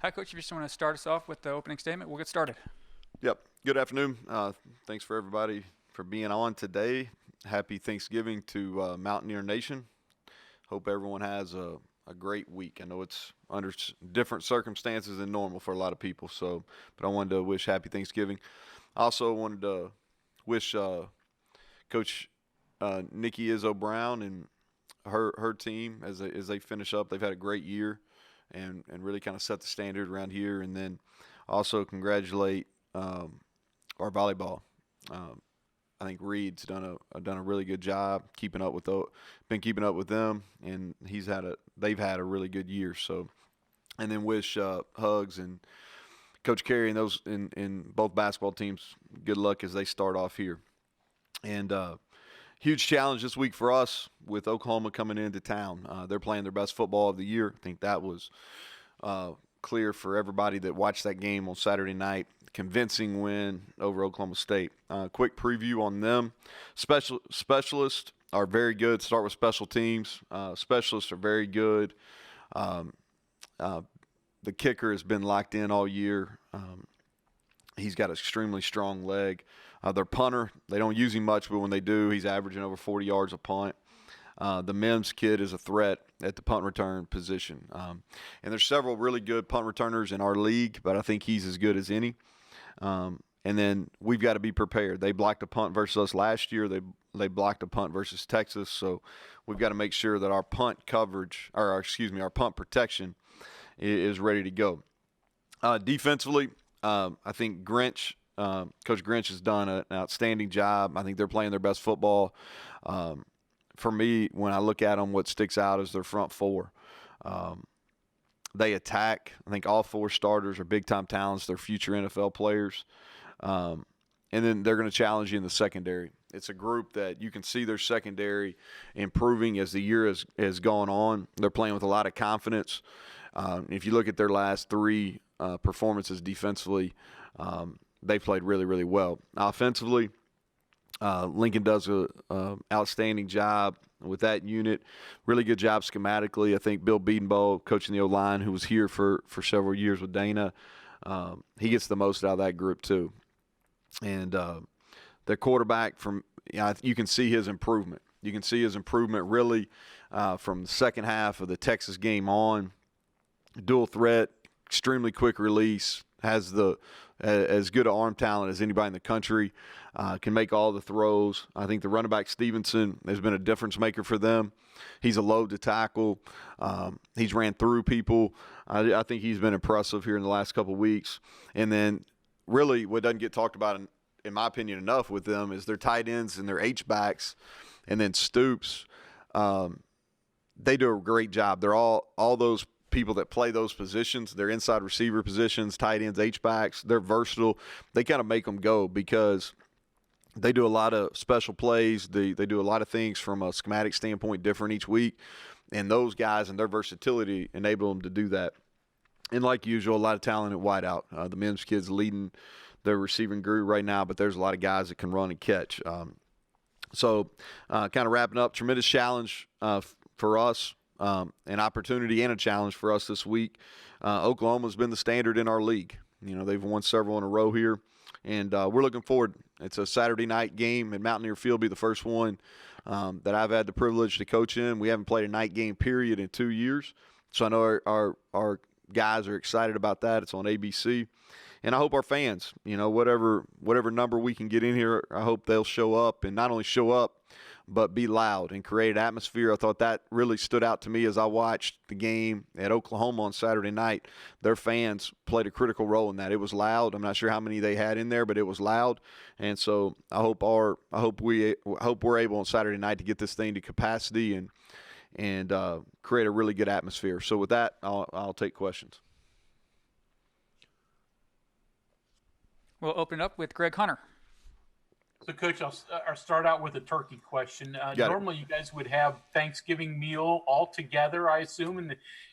Hi, Coach. If you just want to start us off with the opening statement, we'll get started. Yep. Good afternoon. Thanks for everybody for being on today. Happy Thanksgiving to Mountaineer Nation. Hope everyone has a great week. I know it's under different circumstances than normal for a lot of people, but I wanted to wish happy Thanksgiving. I also wanted to wish Coach Neal Brown and her team as they finish up. They've had a great year and really kind of set the standard around here. And then also congratulate our volleyball. I think Reed's done a really good job keeping up with them, and they've had a really good year. So, and then wish Hugs and Coach Carey and those in both basketball teams good luck as they start off here. And huge challenge this week for us with Oklahoma coming into town. They're playing their best football of the year. I think that was clear for everybody that watched that game on Saturday night. Convincing win over Oklahoma State. Quick preview on them. Specialists are very good. Start with special teams. Specialists are very good. The kicker has been locked in all year. He's got an extremely strong leg. Their punter, they don't use him much, but when they do, he's averaging over 40 yards a punt. The Mims kid is a threat at the punt return position. And there's several really good punt returners in our league, but I think he's as good as any. And then we've got to be prepared. They blocked a punt versus us last year. They blocked a punt versus Texas. So we've got to make sure that our punt coverage, our punt protection is ready to go. Defensively, I think Coach Grinch has done an outstanding job. I think they're playing their best football. For me, when I look at them, what sticks out is their front four. They attack. I think all four starters are big-time talents. They're future NFL players. And then they're going to challenge you in the secondary. It's a group that you can see their secondary improving as the year has gone on. They're playing with a lot of confidence. If you look at their last three performances defensively, they played really, really well. Offensively, Lincoln does an outstanding job with that unit. Really good job schematically. I think Bill Beedenbow, coaching the O-line, who was here for several years with Dana, he gets the most out of that group too. And their quarterback, you can see his improvement. You can see his improvement really from the second half of the Texas game on. Dual threat, extremely quick release, has as good an arm talent as anybody in the country, can make all the throws. I think the running back Stevenson has been a difference maker for them. He's a load to tackle. He's ran through people. I think he's been impressive here in the last couple of weeks. And then really what doesn't get talked about, in my opinion, enough with them is their tight ends and their H-backs, and then Stoops. They do a great job. They're all those people that play those positions, their inside receiver positions, tight ends, H-backs, they're versatile. They kind of make them go because they do a lot of special plays. They do a lot of things from a schematic standpoint different each week, and those guys and their versatility enable them to do that. And like usual, a lot of talent at wideout. The Mims kids leading their receiving group right now, but there's a lot of guys that can run and catch. So kind of wrapping up, tremendous challenge for us. An opportunity and a challenge for us this week. Oklahoma's been the standard in our league. You know, they've won several in a row here, and we're looking forward. It's a Saturday night game at Mountaineer Field, be the first one that I've had the privilege to coach in. We haven't played a night game period in 2 years, so I know our guys are excited about that. It's on ABC, and I hope our fans, you know, whatever number we can get in here, I hope they'll show up, and not only show up, but be loud and create an atmosphere. I thought that really stood out to me as I watched the game at Oklahoma on Saturday night. Their fans played a critical role in that. It was loud. I'm not sure how many they had in there, but it was loud. And so I hope we're able on Saturday night to get this thing to capacity and create a really good atmosphere. So with that, I'll take questions. We'll open it up with Greg Hunter. So, Coach, I'll start out with a turkey question. Normally, you guys would have Thanksgiving meal all together, I assume,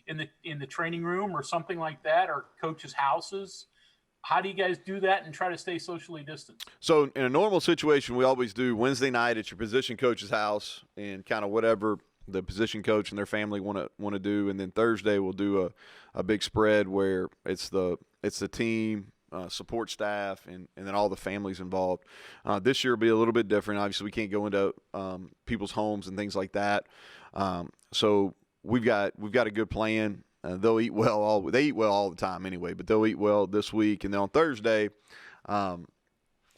in the training room or something like that, or coaches' houses. How do you guys do that and try to stay socially distant? So, in a normal situation, we always do Wednesday night at your position coach's house, and kind of whatever the position coach and their family want to do, and then Thursday we'll do a big spread where it's the team, support staff, and then all the families involved. This year will be a little bit different. Obviously, we can't go into people's homes and things like that. So we've got a good plan. They'll eat well. They eat well all the time anyway, but they'll eat well this week. And then on Thursday,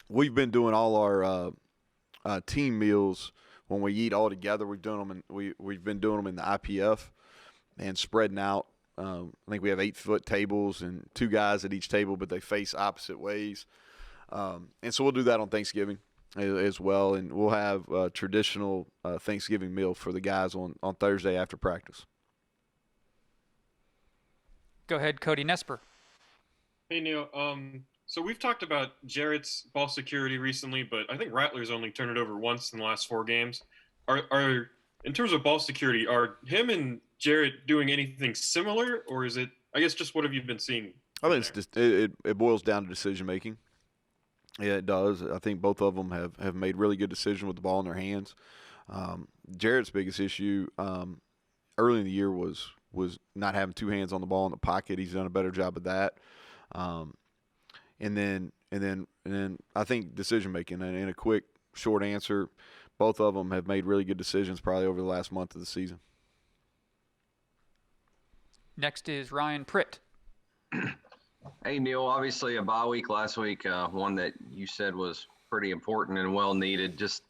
we've been doing all our team meals when we eat all together. We've been doing them in the IPF and spreading out. I think we have 8-foot tables and 2 guys at each table, but they face opposite ways. And so we'll do that on Thanksgiving as well, and we'll have a traditional Thanksgiving meal for the guys on Thursday after practice. Go ahead, Cody Nesper. Hey, Neal. So we've talked about Jarrett's ball security recently, but I think Rattler's only turned it over once in the last 4 games. Are in terms of ball security, are him and Jarrett doing anything similar, or is it, I guess, just what have you been seeing? I think it's just it boils down to decision making. Yeah, it does. I think both of them have made really good decisions with the ball in their hands. Jarrett's biggest issue early in the year was not having 2 hands on the ball in the pocket. He's done a better job of that. And then I think decision making. And in a quick, short answer, both of them have made really good decisions probably over the last month of the season. Next is Ryan Pritt. Hey, Neal, obviously a bye week last week, one that you said was pretty important and well needed. Just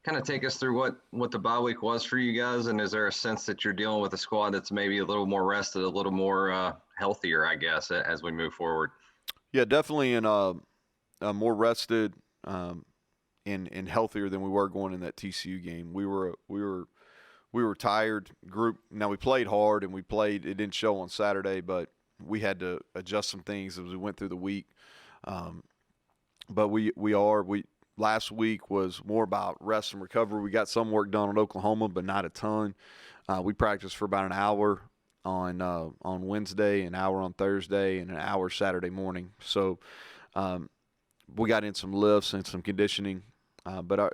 kind of take us through what the bye week was for you guys, and is there a sense that you're dealing with a squad that's maybe a little more rested, a little more healthier, I guess, as we move forward? Yeah, definitely in more rested and healthier than we were going in that TCU game. We were tired group. Now we played hard and it didn't show on Saturday, but we had to adjust some things as we went through the week. But last week was more about rest and recovery. We got some work done in Oklahoma, but not a ton. We practiced for about an hour on Wednesday, an hour on Thursday, and an hour Saturday morning. So we got in some lifts and some conditioning. But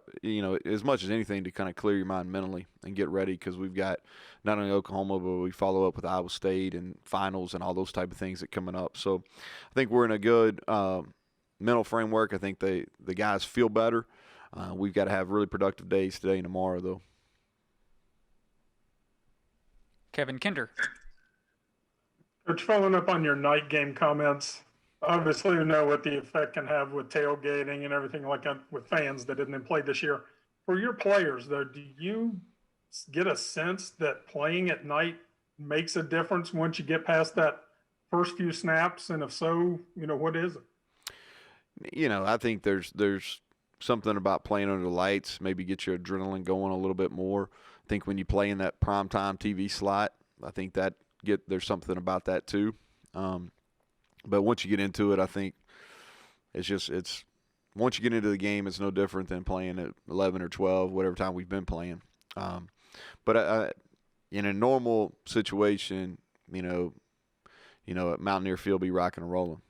as much as anything to kind of clear your mind mentally and get ready, because we've got not only Oklahoma, but we follow up with Iowa State and finals and all those type of things that coming up. So I think we're in a good mental framework. I think the guys feel better. We've got to have really productive days today and tomorrow, though. Kevin Kinder. Coach, following up on your night game comments, obviously we know what the effect can have with tailgating and everything like that with fans that didn't play this year. For your players, though, do you get a sense that playing at night makes a difference once you get past that first few snaps? And if so, what is it? I think there's something about playing under the lights, maybe get your adrenaline going a little bit more. I think when you play in that primetime TV slot, I think there's something about that too. But once you get into it, I think it's once you get into the game, it's no different than playing at 11 or 12, whatever time we've been playing. But in a normal situation, at Mountaineer Field, be rocking and rolling,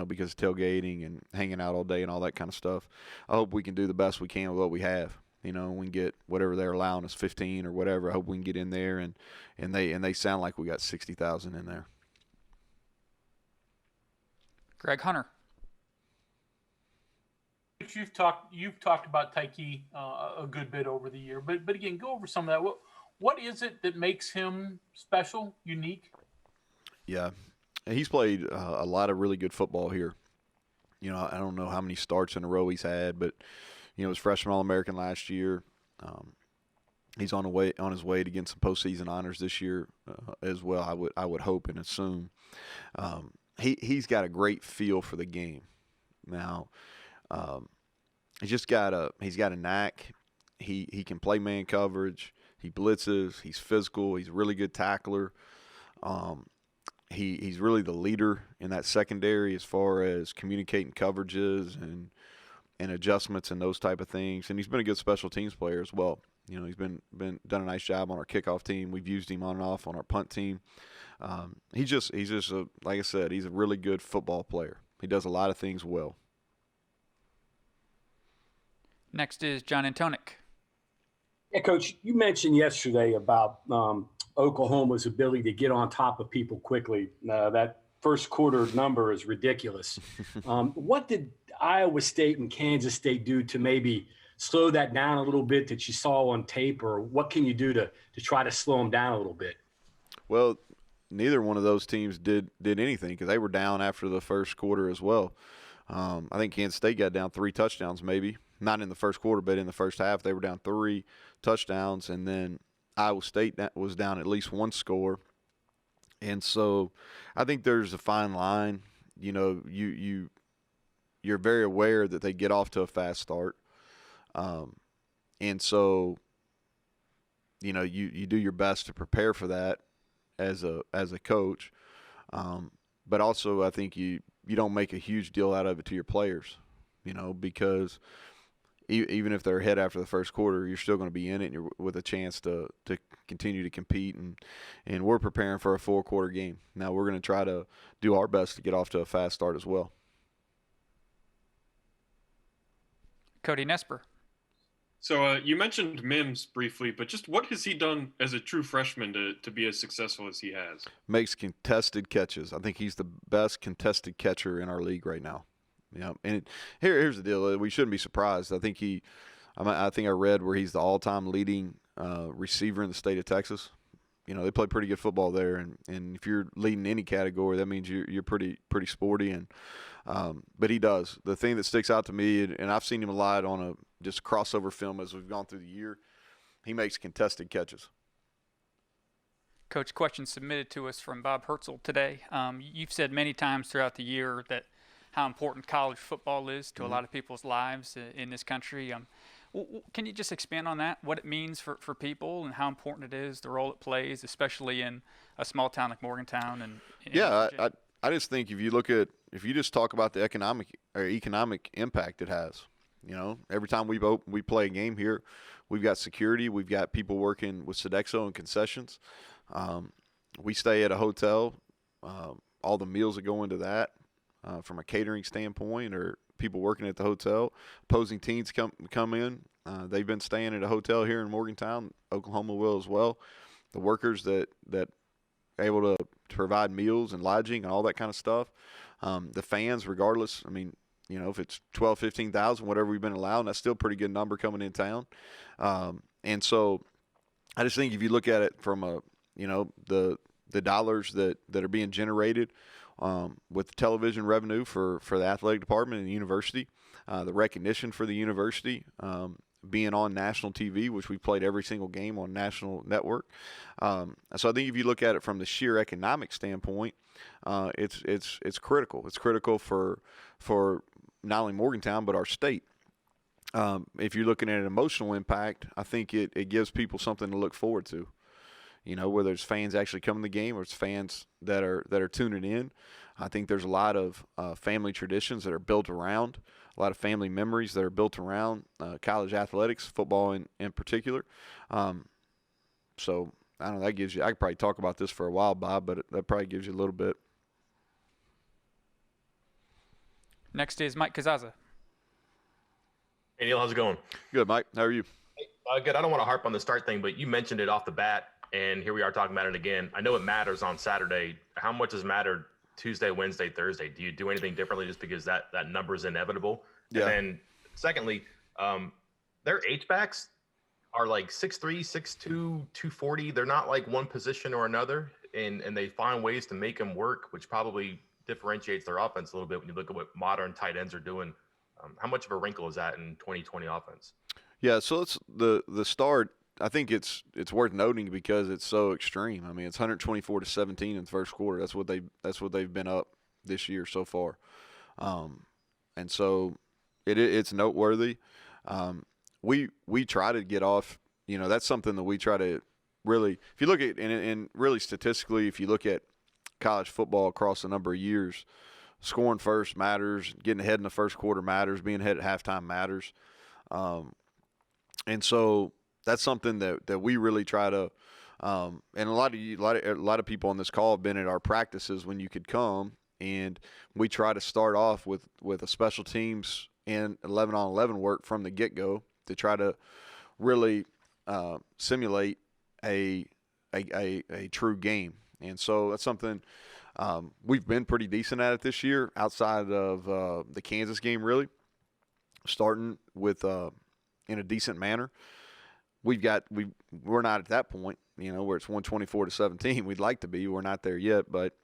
because tailgating and hanging out all day and all that kind of stuff. I hope we can do the best we can with what we have. We can get whatever they're allowing us, 15 or whatever. I hope we can get in there and they sound like we got 60,000 in there. Greg Hunter. You've talked about Tyke a good bit over the year, but again, go over some of that. What is it that makes him special, unique? Yeah, he's played a lot of really good football here. I don't know how many starts in a row he's had, but he was freshman All-American last year. He's on his way to get some postseason honors this year as well. I would hope and assume. He's got a great feel for the game. Now, he's got a knack. He can play man coverage. He blitzes. He's physical. He's a really good tackler. He's really the leader in that secondary as far as communicating coverages and adjustments and those type of things. And he's been a good special teams player as well. He's been done a nice job on our kickoff team. We've used him on and off on our punt team. He's just like I said, he's a really good football player. He does a lot of things well. Next is John Antonik. Hey, Coach, you mentioned yesterday about Oklahoma's ability to get on top of people quickly. That first quarter number is ridiculous. What did Iowa State and Kansas State do to maybe slow that down a little bit that you saw on tape, or what can you do to try to slow them down a little bit? Well, neither one of those teams did anything because they were down after the first quarter as well. I think Kansas State got down 3 touchdowns maybe. Not in the first quarter, but in the first half, they were down 3 touchdowns, and then Iowa State was down at least 1 score. And so I think there's a fine line. You know, you're very aware that they get off to a fast start. And so, you know, you do your best to prepare for that as a coach. But also I think you don't make a huge deal out of it to your players, you know, because even if they're ahead after the first quarter, you're still going to be in it and you're with a chance to continue to compete. And we're preparing for a 4-quarter game. Now we're going to try to do our best to get off to a fast start as well. Cody Nesper. So you mentioned Mims briefly, but just what has he done as a true freshman to be as successful as he has? Makes contested catches. I think he's the best contested catcher in our league right now. Yeah, and here's the deal. We shouldn't be surprised. I think I read where he's the all-time leading receiver in the state of Texas. You know, they play pretty good football there, and if you're leading any category, that means you're pretty sporty. And but he does. The thing that sticks out to me, and I've seen him a lot on a just crossover film as we've gone through the year, he makes contested catches. Coach, question submitted to us from Bob Herzl today. You've said many times throughout the year that how important college football is to a lot of people's lives in this country. Can you just expand on that, what it means for people and how important it is, the role it plays, especially in a small town like Morgantown? And yeah, I just think if you just talk about the economic impact it has, you know, every time we play a game here, we've got security, we've got people working with Sodexo and concessions. We stay at a hotel, all the meals that go into that. From a catering standpoint, or people working at the hotel, opposing teams come in. They've been staying at a hotel here in Morgantown. Oklahoma will as well. The workers that are able to provide meals and lodging and all that kind of stuff. The fans, regardless. I mean, you know, if it's 12, 15,000, whatever we've been allowing, that's still a pretty good number coming in town. And so, I just think if you look at it from the dollars that are being generated. With the television revenue for the athletic department and the university, the recognition for the university, being on national TV, which we played every single game on national network. So I think if you look at it from the sheer economic standpoint, it's critical. It's critical for not only Morgantown but our state. If you're looking at an emotional impact, I think it gives people something to look forward to. You know, whether it's fans actually coming to the game or it's fans that are tuning in. I think there's a lot of family traditions that are built around, a lot of family memories that are built around college athletics, football in particular. So, I don't know, that gives you – I could probably talk about this for a while, Bob, but that probably gives you a little bit. Next is Mike Kazaza. Hey, Neal, how's it going? Good, Mike. How are you? Good. I don't want to harp on the start thing, but you mentioned it off the bat. And here we are talking about it again. I know it matters on Saturday. How much has mattered Tuesday, Wednesday, Thursday? Do you do anything differently just because that number is inevitable? Yeah. And then secondly, their H-backs are like 6'3", 6'2", 240. They're not like one position or another, and they find ways to make them work, which probably differentiates their offense a little bit when you look at what modern tight ends are doing. How much of a wrinkle is that in 2020 offense? Yeah, so it's the start. I think it's worth noting because it's so extreme. I mean, it's 124-17 in the first quarter. That's what they've been up this year so far, and so it's noteworthy. We try to get off. You know, that's something that we try to really. If you look at and really statistically, if you look at college football across a number of years, scoring first matters, getting ahead in the first quarter matters, being ahead at halftime matters, and so. That's something that we really try to, and a lot of people on this call have been at our practices when you could come, and we try to start off with a special teams and 11-on-11 work from the get-go to try to really simulate a true game. And so that's something we've been pretty decent at it this year, outside of the Kansas game, really, starting with in a decent manner. We're not at that point, where it's 124-17. We'd like to be. We're not there yet, but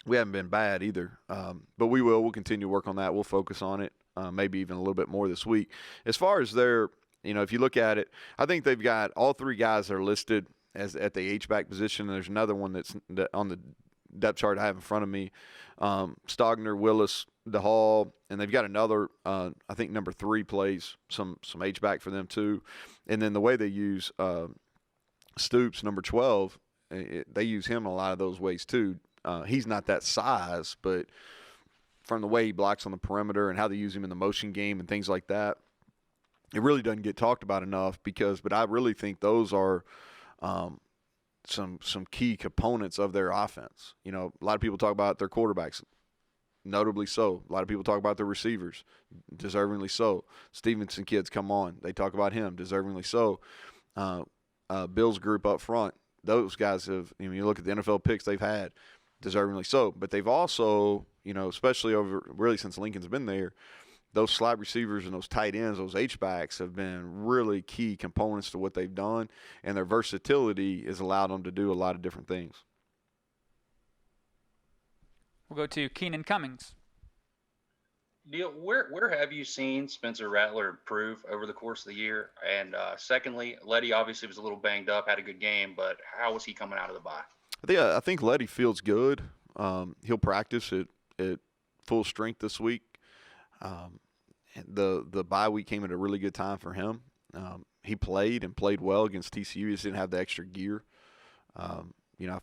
we haven't been bad either. But we'll continue to work on that. We'll focus on it, maybe even a little bit more this week. As far as their, if you look at it, I think they've got all three guys that are listed as at the H-back position. And there's another one that's on the depth chart I have in front of me, Stogner, Willis, DeHall, and they've got another, I think number 3 plays some H-back for them too. And then the way they use Stoops, number 12, they use him in a lot of those ways too. He's not that size, but from the way he blocks on the perimeter and how they use him in the motion game and things like that, it really doesn't get talked about enough but I really think those are some key components of their offense. A lot of people talk about their quarterbacks, notably so. A lot of people talk about their receivers, deservingly so. Stevenson kids come on, they talk about him, deservingly so. Bill's group up front, those guys have, you look at the NFL picks they've had, deservingly so. But they've also, especially over really since Lincoln's been there, those slot receivers and those tight ends, those H-backs have been really key components to what they've done, and their versatility has allowed them to do a lot of different things. We'll go to Keenan Cummings. Neal, where have you seen Spencer Rattler improve over the course of the year? And secondly, Letty obviously was a little banged up, had a good game, but how was he coming out of the bye? I think Letty feels good. He'll practice at full strength this week. The bye week came at a really good time for him. He played well against TCU. He just didn't have the extra gear. I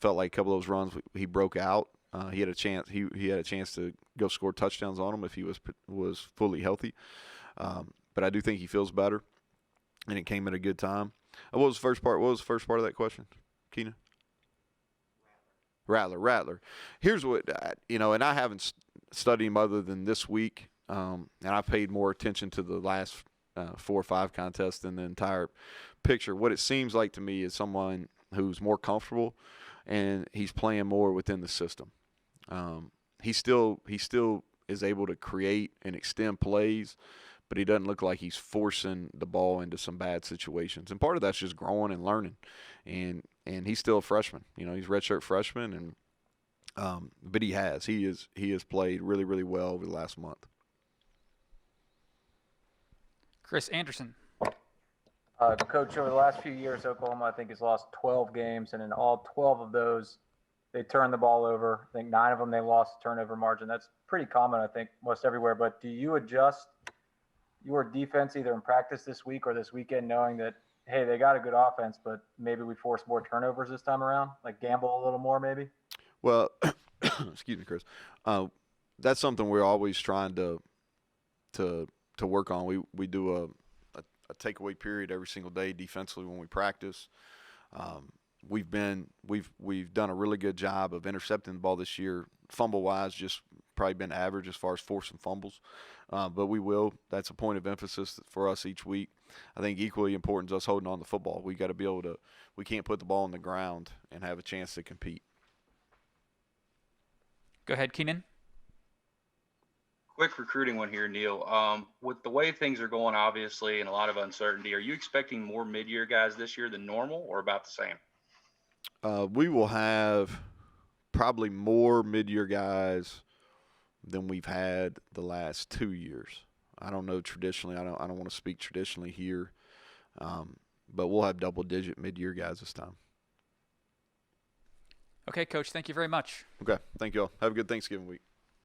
felt like a couple of those runs he broke out. He had a chance. He had a chance to go score touchdowns on them if he was fully healthy. But I do think he feels better, and it came at a good time. What was the first part? What was the first part of that question, Keena? Rattler. Here's what and I haven't studied him other than this week, and I paid more attention to the last 4 or 5 contests than the entire picture. What it seems like to me is someone who's more comfortable, and he's playing more within the system. He still is able to create and extend plays, but he doesn't look like he's forcing the ball into some bad situations. And part of that's just growing and learning. And he's still a freshman. He's a redshirt freshman, and but he has played really, really well over the last month. Chris Anderson. Coach, over the last few years, Oklahoma, I think, has lost 12 games, and in all 12 of those, they turned the ball over. I think 9 of them they lost turnover margin. That's pretty common, I think, most everywhere. But do you adjust your defense either in practice this week or this weekend, knowing that, hey, they got a good offense, but maybe we force more turnovers this time around, like gamble a little more maybe? Well, excuse me, Chris. That's something we're always trying to work on. We do a takeaway period every single day defensively when we practice. We've done a really good job of intercepting the ball this year. Fumble wise, just probably been average as far as forcing fumbles. But that's a point of emphasis for us each week. I think equally important is us holding on to the football. We got to be able to, we can't put the ball on the ground and have a chance to compete. Go ahead, Keenan. Quick recruiting one here, Neal. With the way things are going, obviously, and a lot of uncertainty, are you expecting more mid-year guys this year than normal, or about the same? We will have probably more mid-year guys than we've had the last 2 years. I don't know traditionally. I don't want to speak traditionally here, but we'll have double-digit mid-year guys this time. Okay, Coach. Thank you very much. Okay. Thank you all. Have a good Thanksgiving week.